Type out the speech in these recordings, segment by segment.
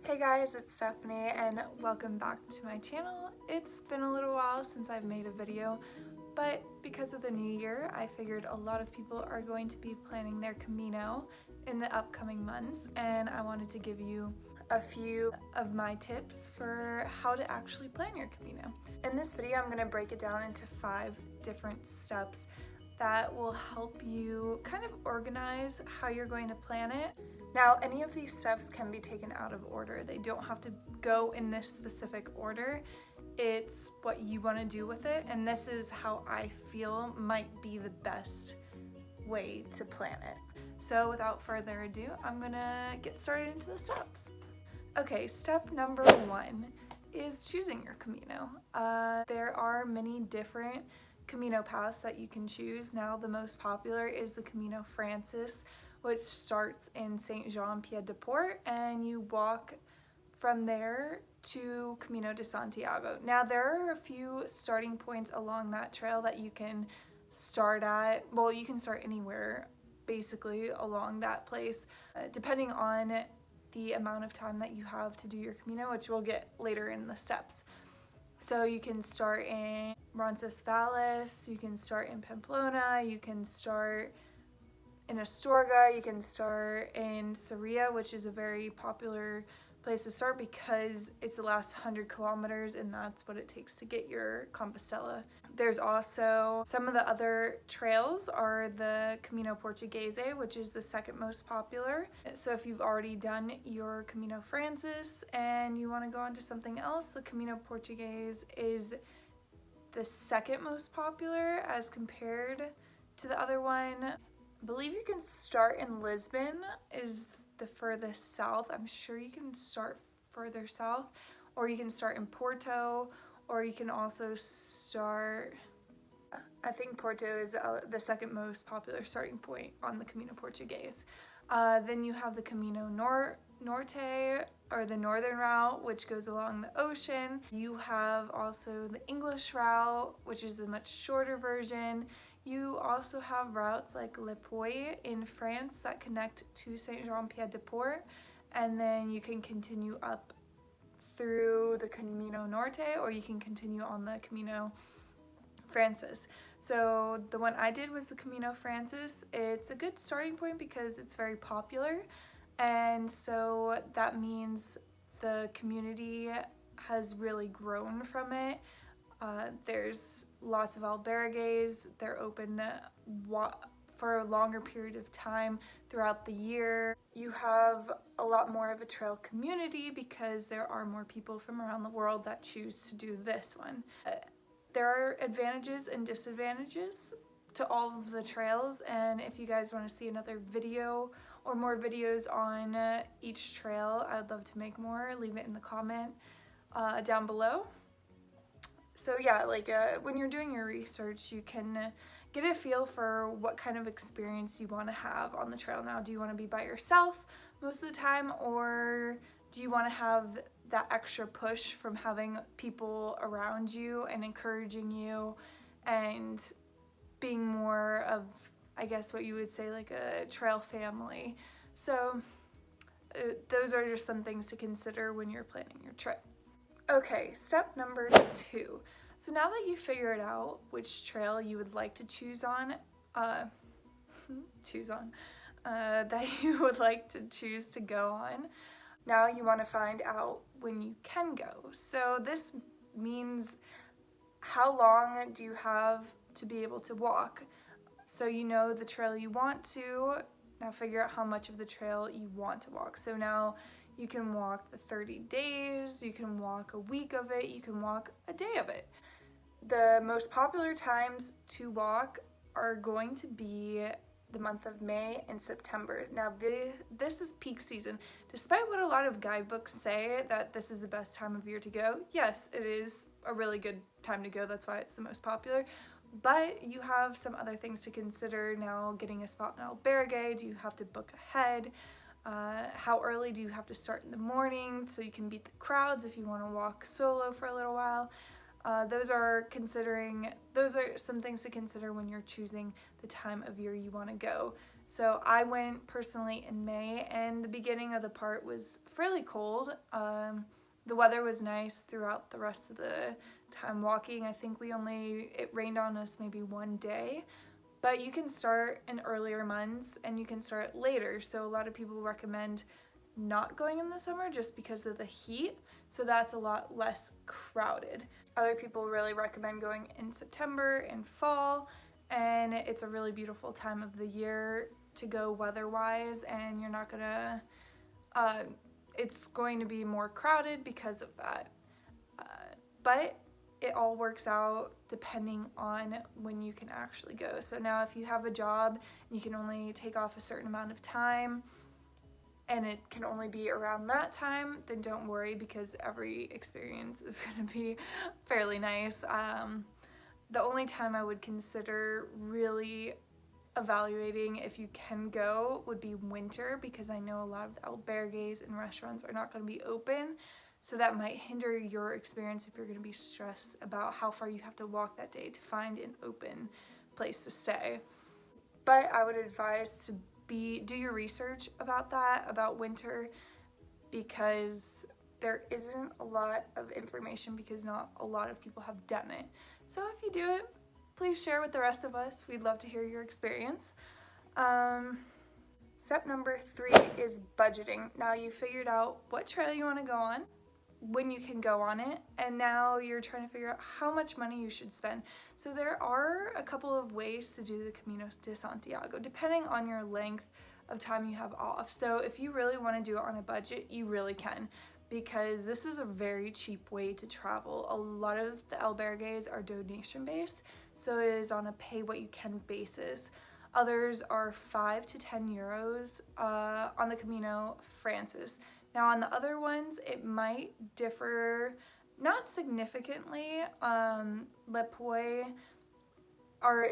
Hey guys, it's Stephanie and welcome back to my channel. It's been a little while since I've made a video, but because of the new year, I figured a lot of people are going to be planning their Camino in the upcoming months, and I wanted to give you a few of my tips for how to actually plan your Camino. In this video, I'm going to break it down into 5 different steps that will help you kind of organize how you're going to plan it. Now, any of these steps can be taken out of order. They don't have to go in this specific order. It's what you want to do with it, and this is how I feel might be the best way to plan it. So without further ado, I'm gonna get started into the steps. Okay, step number 1 is choosing your Camino. There are many different Camino paths that you can choose. Now, the most popular is the Camino Frances, which starts in Saint-Jean-Pied-de-Port, and you walk from there to Camino de Santiago. Now, there are a few starting points along that trail that you can start at. Well, you can start anywhere basically along that place, depending on the amount of time that you have to do your Camino, which we'll get later in the steps. So you can start in Roncesvalles, you can start in Pamplona, you can start in Astorga, you can start in Sarria, which is a very popular place to start because it's the last 100 kilometers and that's what it takes to get your Compostela. There's also some of the other trails are the Camino Portuguese, which is the second most popular. So if you've already done your Camino Frances and you want to go on to something else, the Camino Portuguese is the second most popular as compared to the other one. I believe you can start in Lisbon is the furthest south. I'm sure you can start further south, or you can start in Porto, or you can also start, I think Porto is the second most popular starting point on the Camino Portuguese. Then you have the Camino Norte, or the northern route, which goes along the ocean. You have also the English route, which is a much shorter version. You also have routes like Le Puy in France that connect to Saint-Jean-Pied-de-Port, and then you can continue up through the Camino Norte, or you can continue on the Camino Frances. So the one I did was the Camino Frances. It's a good starting point because it's very popular, and so that means the community has really grown from it. There's lots of albergues. They're open for a longer period of time throughout the year. You have a lot more of a trail community because there are more people from around the world that choose to do this one. There are advantages and disadvantages to all of the trails, and if you guys want to see another video or more videos on each trail, I'd love to make more. Leave it in the comment down below. So yeah, like when you're doing your research, you can get a feel for what kind of experience you want to have on the trail. Now, do you want to be by yourself most of the time, or do you want to have that extra push from having people around you and encouraging you and being more of, I guess what you would say, like a trail family? So those are just some things to consider when you're planning your trip. Okay, step number 2. So now that you figured out which trail you would like to choose on, that you would like to choose to go on, now you want to find out when you can go. So this means how long do you have to be able to walk? So you know the trail you want to, now figure out how much of the trail you want to walk. So now you can walk the 30 days, you can walk a week of it, you can walk a day of it. The most popular times to walk are going to be the month of May and September. Now this is peak season. Despite what a lot of guidebooks say that this is the best time of year to go, yes, it is a really good time to go. That's why it's the most popular. But you have some other things to consider. Now, getting a spot in albergue, do you have to book ahead? How early do you have to start in the morning so you can beat the crowds if you want to walk solo for a little while? Those are some things to consider when you're choosing the time of year you want to go. So I went personally in May, and the beginning of the part was fairly cold. The weather was nice throughout the rest of the time walking. I think it rained on us maybe one day, but you can start in earlier months and you can start later. So a lot of people recommend not going in the summer just because of the heat, so that's a lot less crowded. Other people really recommend going in September and fall, and it's a really beautiful time of the year to go weather-wise, and you're not gonna it's going to be more crowded because of that, but it all works out depending on when you can actually go. So now if you have a job, you can only take off a certain amount of time and it can only be around that time, then don't worry, because every experience is going to be fairly nice. The only time I would consider really evaluating if you can go would be winter, because I know a lot of the albergues and restaurants are not going to be open, so that might hinder your experience if you're going to be stressed about how far you have to walk that day to find an open place to stay. But I would advise to do your research about that, about winter, because there isn't a lot of information because not a lot of people have done it. So if you do it, please share with the rest of us. We'd love to hear your experience. Step number 3 is budgeting. Now you figured out what trail you want to go on, when you can go on it, and now you're trying to figure out how much money you should spend. So there are a couple of ways to do the Camino de Santiago, depending on your length of time you have off. So if you really want to do it on a budget, you really can, because this is a very cheap way to travel. A lot of the albergues are donation based, so it is on a pay what you can basis. Others are 5 to 10 euros on the Camino Frances. Now on the other ones, it might differ, not significantly. Le Puy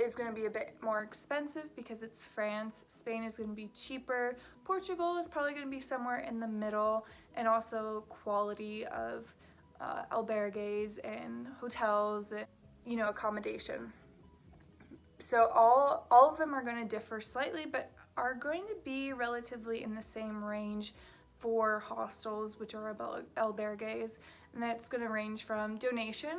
is going to be a bit more expensive because it's France. Spain is going to be cheaper. Portugal is probably going to be somewhere in the middle, and also quality of albergues and hotels and, you know, accommodation. So all of them are going to differ slightly, but are going to be relatively in the same range for hostels, which are albergues, and that's going to range from donation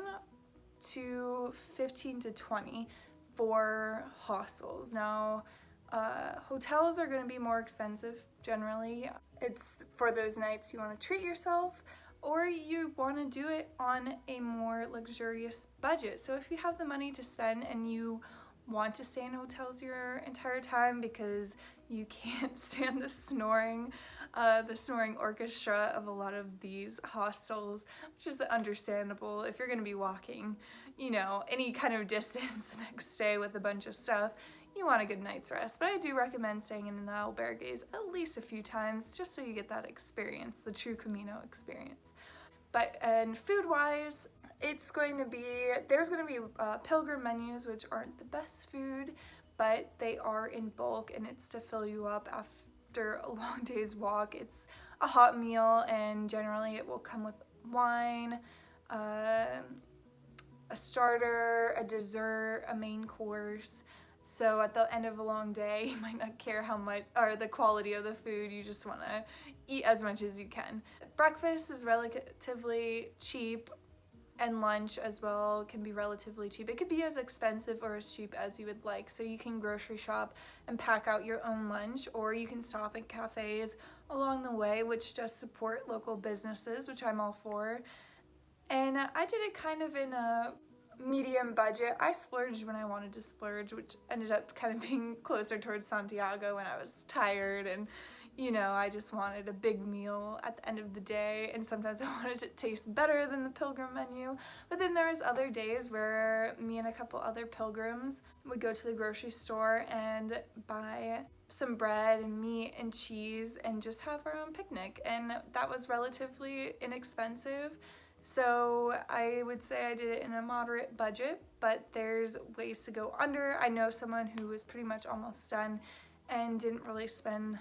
to 15 to 20 for hostels. Now, hotels are going to be more expensive generally. It's for those nights you want to treat yourself, or you want to do it on a more luxurious budget. So if you have the money to spend and you want to stay in hotels your entire time because you can't stand the snoring orchestra of a lot of these hostels, which is understandable. If you're going to be walking, you know, any kind of distance the next day with a bunch of stuff, you want a good night's rest. But I do recommend staying in the albergues at least a few times, just so you get that experience, the true Camino experience. But, and food-wise, there's going to be pilgrim menus, which aren't the best food, but they are in bulk, and it's to fill you up after a long day's walk. It's a hot meal, and generally it will come with wine, a starter, a dessert, a main course. So at the end of a long day, you might not care how much or the quality of the food, you just want to eat as much as you can. Breakfast is relatively cheap, and lunch as well can be relatively cheap. It could be as expensive or as cheap as you would like. So you can grocery shop and pack out your own lunch, or you can stop at cafes along the way, which does support local businesses, which I'm all for. And I did it kind of in a medium budget. I splurged when I wanted to splurge, which ended up kind of being closer towards Santiago when I was tired, and you know, I just wanted a big meal at the end of the day, and sometimes I wanted it to taste better than the pilgrim menu. But then there was other days where me and a couple other pilgrims would go to the grocery store and buy some bread and meat and cheese and just have our own picnic, and that was relatively inexpensive. So I would say I did it in a moderate budget, but there's ways to go under. I know someone who was pretty much almost done and didn't really spend,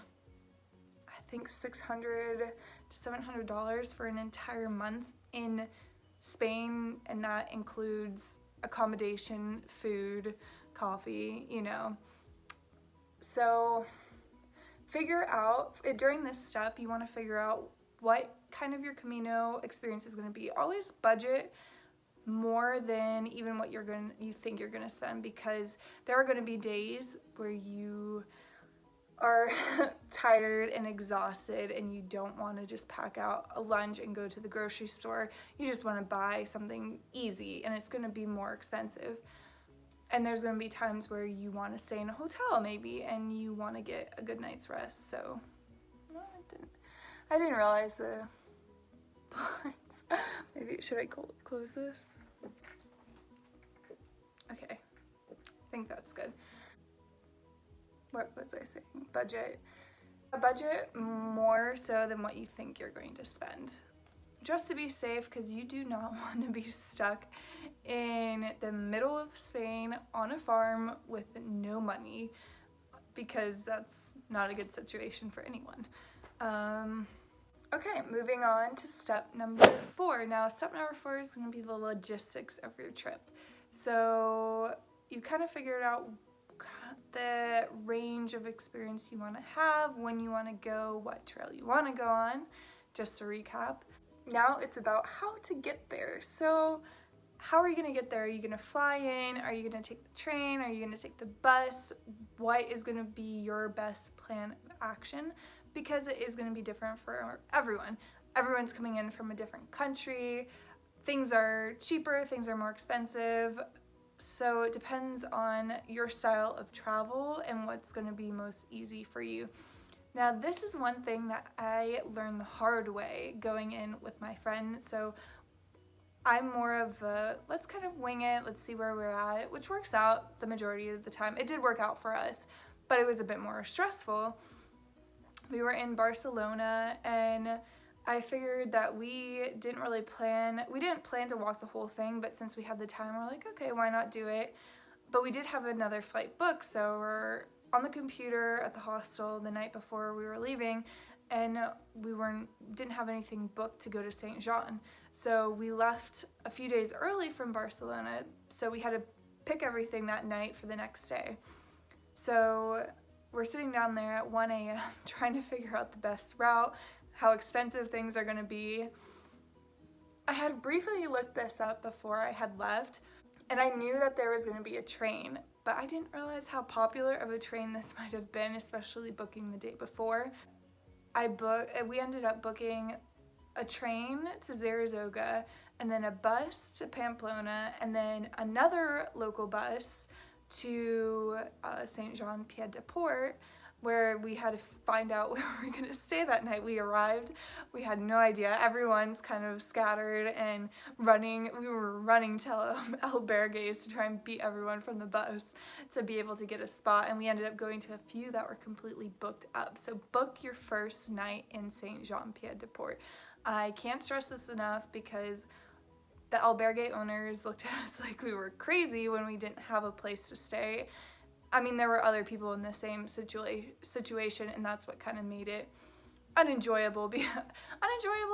I think, $600 to $700 for an entire month in Spain, and that includes accommodation, food, coffee, you know. So figure out, during this step, you want to figure out what kind of your Camino experience is going to be. Always budget more than even what you think you're going to spend, because there are going to be days where you are tired and exhausted and you don't want to just pack out a lunch and go to the grocery store. You just want to buy something easy, and it's going to be more expensive. And there's going to be times where you want to stay in a hotel maybe, and you want to get a good night's rest. So, no, I didn't realize the blinds. Maybe, should I close this? Okay, I think that's good. What was I saying? Budget. A budget more so than what you think you're going to spend. Just to be safe, because you do not want to be stuck in the middle of Spain on a farm with no money, because that's not a good situation for anyone. Okay, moving on to step number 4. Now, step number 4 is going to be the logistics of your trip. So you kind of figured out the range of experience you want to have, when you want to go, what trail you want to go on, just to recap. Now it's about how to get there. So how are you going to get there? Are you going to fly in? Are you going to take the train? Are you going to take the bus? What is going to be your best plan of action? Because it is going to be different for everyone. Everyone's coming in from a different country. Things are cheaper, things are more expensive. So it depends on your style of travel and what's going to be most easy for you. Now, this is one thing that I learned the hard way going in with my friend. So I'm more of a, let's kind of wing it, let's see where we're at, which works out the majority of the time. It did work out for us, but it was a bit more stressful. We were in Barcelona, and I figured that we didn't plan to walk the whole thing, but since we had the time, we're like, okay, why not do it? But we did have another flight booked, so we're on the computer at the hostel the night before we were leaving, and we didn't have anything booked to go to Saint Jean. So we left a few days early from Barcelona, so we had to pick everything that night for the next day. So we're sitting down there at 1 a.m. trying to figure out the best route, how expensive things are going to be. I had briefly looked this up before I had left, and I knew that there was going to be a train, but I didn't realize how popular of a train this might have been, especially booking the day before. We ended up booking a train to Zaragoza, and then a bus to Pamplona, and then another local bus to Saint Jean Pied de Port, where we had to find out where we were going to stay that night. We arrived, we had no idea. Everyone's kind of scattered and running. We were running to albergues to try and beat everyone from the bus to be able to get a spot, and we ended up going to a few that were completely booked up. So book your first night in Saint Jean Pied de Port. I can't stress this enough, because the albergue owners looked at us like we were crazy when we didn't have a place to stay. I mean, there were other people in the same situation, and that's what kind of made it unenjoyable,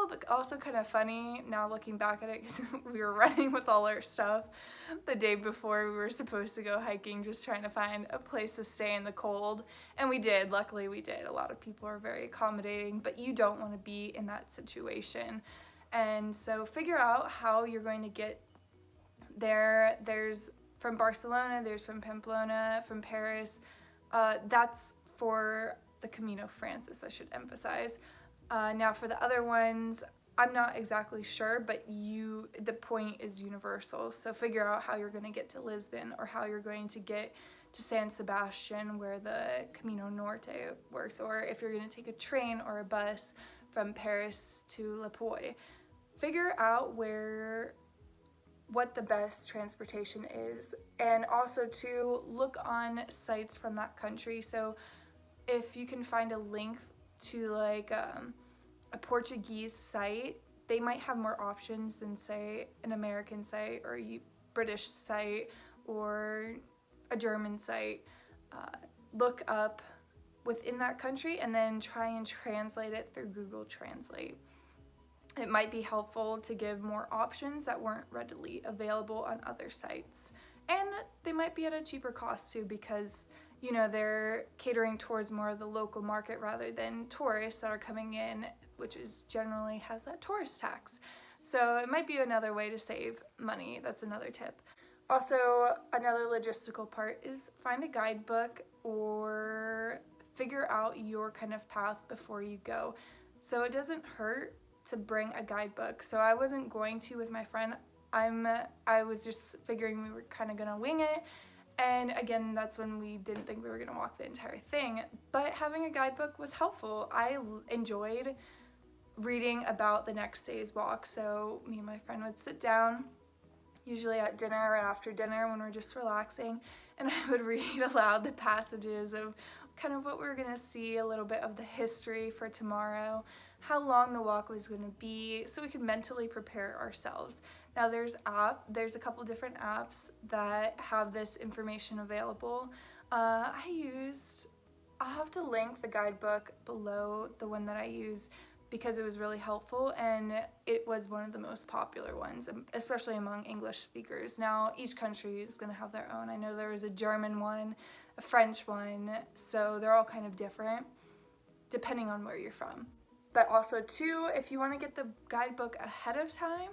but also kind of funny now looking back at it, because we were running with all our stuff the day before we were supposed to go hiking, just trying to find a place to stay in the cold, and we did. Luckily we did. A lot of people are very accommodating, but you don't want to be in that situation. And so figure out how you're going to get there. There's from Barcelona, there's from Pamplona, from Paris. That's for the Camino Frances, I should emphasize. Now for the other ones, I'm not exactly sure, but the point is universal. So figure out how you're going to get to Lisbon, or how you're going to get to San Sebastian, where the Camino Norte works, or if you're going to take a train or a bus from Paris to Le Puy. Figure out what the best transportation is, and also to look on sites from that country. So if you can find a link to like a Portuguese site, they might have more options than say an American site or a British site or a German site. Look up within that country and then try and translate it through Google Translate. It might be helpful to give more options that weren't readily available on other sites. And they might be at a cheaper cost too, because you know, they're catering towards more of the local market rather than tourists that are coming in, which is generally has that tourist tax. So it might be another way to save money. That's another tip. Also, another logistical part is find a guidebook or figure out your kind of path before you go. So it doesn't hurt to bring a guidebook. So I wasn't going to with my friend. I was just figuring we were kind of gonna wing it. And again, that's when we didn't think we were gonna walk the entire thing. But having a guidebook was helpful. I enjoyed reading about the next day's walk. So me and my friend would sit down, usually at dinner or after dinner when we're just relaxing, and I would read aloud the passages of kind of what we're gonna see, a little bit of the history for tomorrow, how long the walk was gonna be, so we could mentally prepare ourselves. Now there's a couple different apps that have this information available. I'll have to link the guidebook below, the one that I use, because it was really helpful and it was one of the most popular ones, especially among English speakers. Now each country is going to have their own. I know there was a German one, a French one, so they're all kind of different depending on where you're from. But also too, if you want to get the guidebook ahead of time,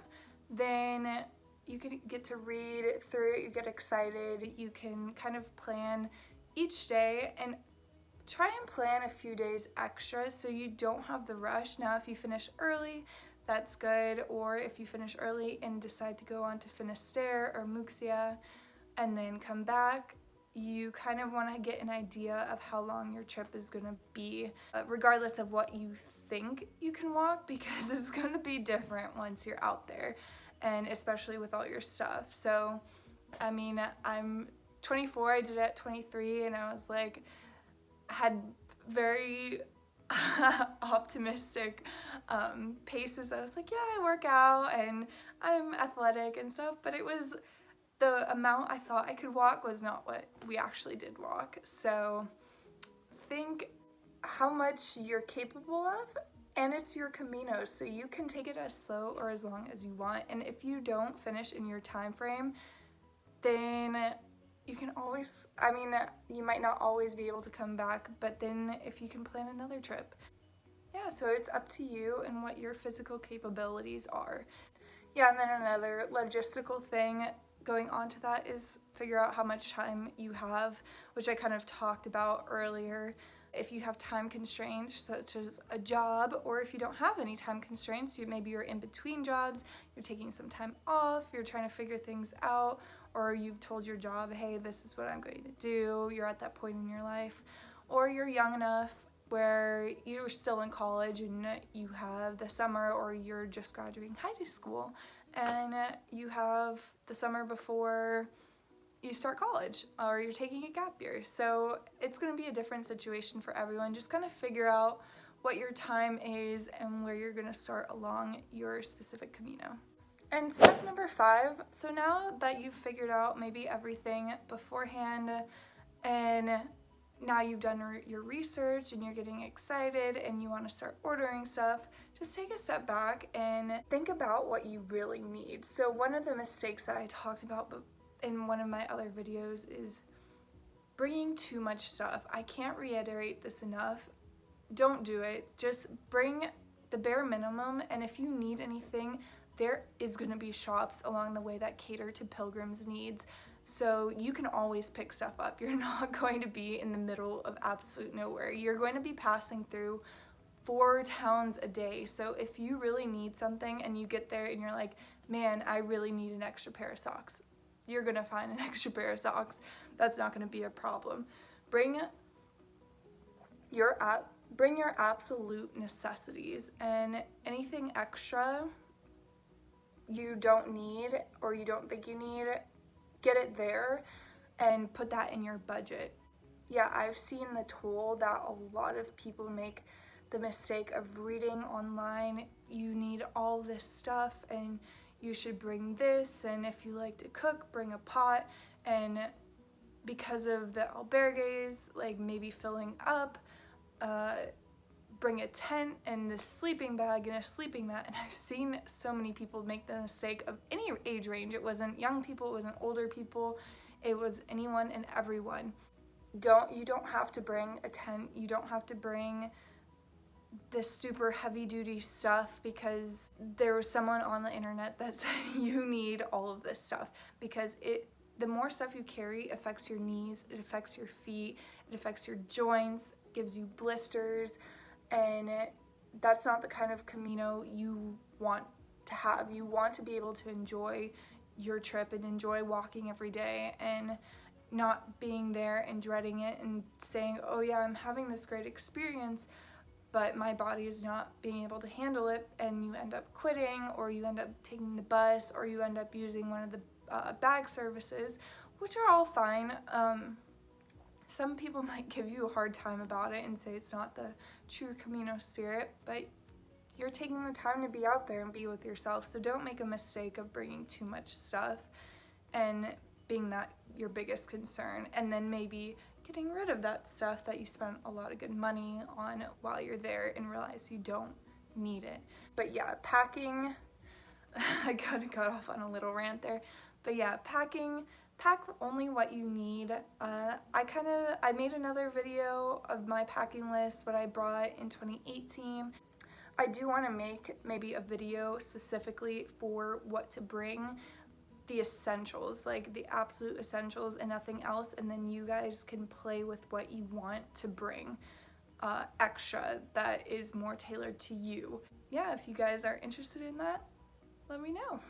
then you can get to read through it, you get excited, you can kind of plan each day and try and plan a few days extra so you don't have the rush. Now if you finish early, that's good, or if you finish early and decide to go on to Finisterre or Muxia and then come back, you kind of want to get an idea of how long your trip is going to be, regardless of what you think you can walk, because it's going to be different once you're out there, and especially with all your stuff. So I mean, I'm 24, I did it at 23, and I was like, had very optimistic paces. I was like, yeah, I work out and I'm athletic and stuff, but it was the amount I thought I could walk was not what we actually did walk. So think how much you're capable of, and it's your Camino, so you can take it as slow or as long as you want. And if you don't finish in your time frame, then you can always, I mean, you might not always be able to come back, but then if you can plan another trip. Yeah, so it's up to you and what your physical capabilities are. Yeah, and then another logistical thing going on to that is figure out how much time you have, which I kind of talked about earlier. If you have time constraints, such as a job, or if you don't have any time constraints, maybe you're in between jobs, you're taking some time off, you're trying to figure things out, or you've told your job, hey, this is what I'm going to do, you're at that point in your life, or you're young enough where you're still in college and you have the summer, or you're just graduating high school and you have the summer before you start college, or you're taking a gap year. So it's going to be a different situation for everyone. Just kind of figure out what your time is and where you're going to start along your specific Camino. And step number 5, so now that you've figured out maybe everything beforehand and now you've done your research and you're getting excited and you want to start ordering stuff, just take a step back and think about what you really need. So one of the mistakes that I talked about in one of my other videos is bringing too much stuff. I can't reiterate this enough. Don't do it. Just bring the bare minimum, and if you need anything, there is going to be shops along the way that cater to pilgrims' needs. So you can always pick stuff up. You're not going to be in the middle of absolute nowhere. You're going to be passing through 4 towns a day. So if you really need something and you get there and you're like, man, I really need an extra pair of socks, you're gonna find an extra pair of socks. That's not gonna be a problem. Bring your absolute necessities, and anything extra you don't need or you don't think you need, get it there and put that in your budget. Yeah, I've seen the tool that a lot of people make the mistake of reading online. You need all this stuff and you should bring this, and if you like to cook, bring a pot, and because of the albergues, like maybe filling up, bring a tent and the sleeping bag and a sleeping mat. And I've seen so many people make the mistake of any age range. It wasn't young people, it wasn't older people, it was anyone and everyone. you don't have to bring a tent, you don't have to bring this super heavy duty stuff, because there was someone on the internet that said you need all of this stuff, because the more stuff you carry affects your knees, it affects your feet, it affects your joints, gives you blisters, and that's not the kind of Camino you want to have. You want to be able to enjoy your trip and enjoy walking every day, and not being there and dreading it and saying, oh yeah, I'm having this great experience, but my body is not being able to handle it, and you end up quitting, or you end up taking the bus, or you end up using one of the bag services, which are all fine. Some people might give you a hard time about it and say it's not the true Camino spirit, but you're taking the time to be out there and be with yourself, so don't make a mistake of bringing too much stuff and being that your biggest concern, and then maybe getting rid of that stuff that you spent a lot of good money on while you're there and realize you don't need it. But yeah, packing, I got off on a little rant there, but yeah, pack only what you need. I made another video of my packing list, what I brought in 2018. I do want to make maybe a video specifically for what to bring, the essentials, like the absolute essentials and nothing else, and then you guys can play with what you want to bring extra that is more tailored to you. Yeah, if you guys are interested in that, let me know.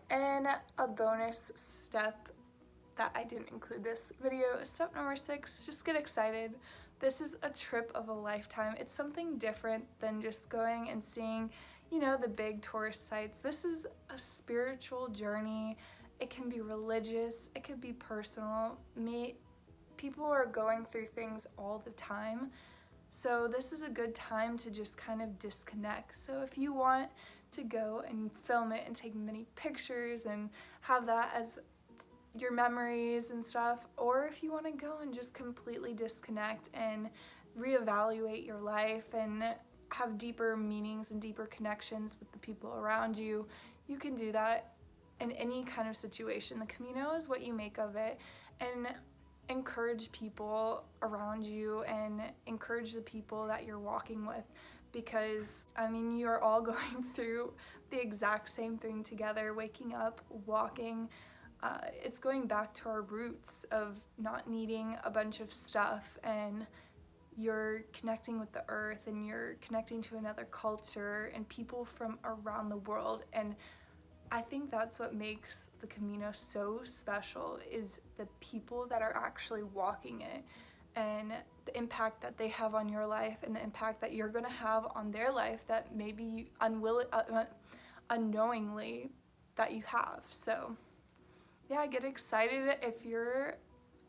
And a bonus step that I didn't include this video, step number 6, just get excited. This is a trip of a lifetime. It's something different than just going and seeing, you know, the big tourist sites. This is a spiritual journey. It can be religious, it could be personal. People are going through things all the time, so this is a good time to just kind of disconnect. So if you want to go and film it and take many pictures and have that as your memories and stuff, or if you want to go and just completely disconnect and reevaluate your life and have deeper meanings and deeper connections with the people around you, you can do that in any kind of situation. The Camino is what you make of it, and encourage people around you and encourage the people that you're walking with, because I mean, you're all going through the exact same thing together, waking up, walking. It's going back to our roots of not needing a bunch of stuff, and you're connecting with the earth, and you're connecting to another culture and people from around the world. And I think that's what makes the Camino so special, is the people that are actually walking it, and the impact that they have on your life, and the impact that you're gonna have on their life that maybe unknowingly that you have. So yeah, get excited if you're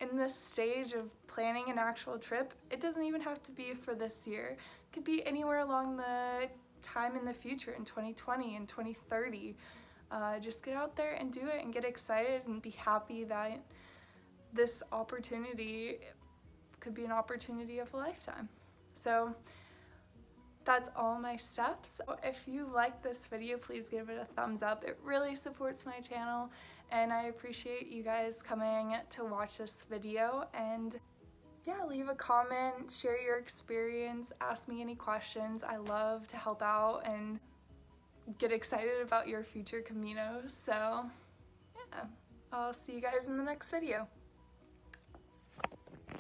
in this stage of planning an actual trip. It doesn't even have to be for this year. It could be anywhere along the time in the future, in 2020 and 2030. Just get out there and do it and get excited and be happy that this opportunity could be an opportunity of a lifetime. So that's all my steps. If you like this video, please give it a thumbs up. It really supports my channel, and I appreciate you guys coming to watch this video. And yeah, leave a comment, share your experience, ask me any questions. I love to help out and get excited about your future Caminos. So yeah, I'll see you guys in the next video.